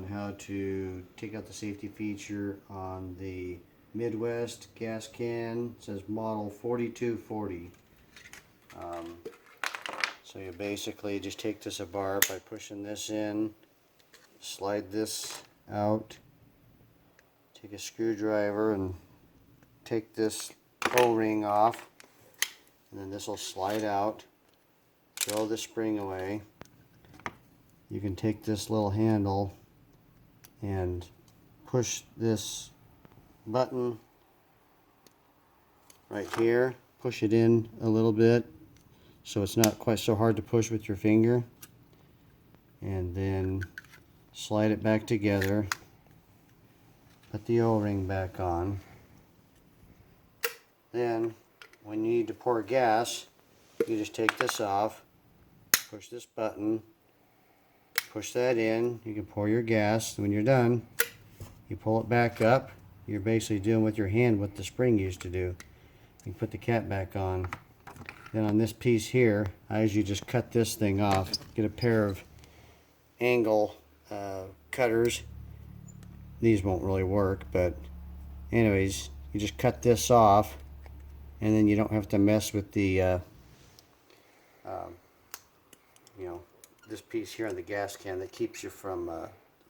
on how to take out the safety feature on the Midwest gas can. It says model 4240. So you basically just take this apart by pushing this in, slide this out, take a screwdriver and take this O-ring off, and then this will slide out, throw the spring away. You can take this little handle and push this button right here, push it in a little bit so it's not quite so hard to push with your finger, and then slide it back together, put the O-ring back on. Then when you need to pour gas, you just take this off, push this button, push that in, you can pour your gas. When you're done, you pull it back up. You're basically doing with your hand what the spring used to do. You put the cap back on. Then on this piece here, I usually just cut this thing off. Get a pair of angle cutters. These won't really work, but anyways, you just cut this off, and then you don't have to mess with the you know, this piece here on the gas can that keeps you from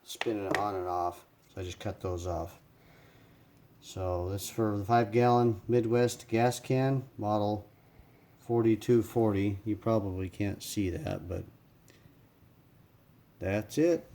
spinning it on and off. So I just cut those off. So this is for the 5-gallon Midwest gas can, model 4240. You probably can't see that, but that's it.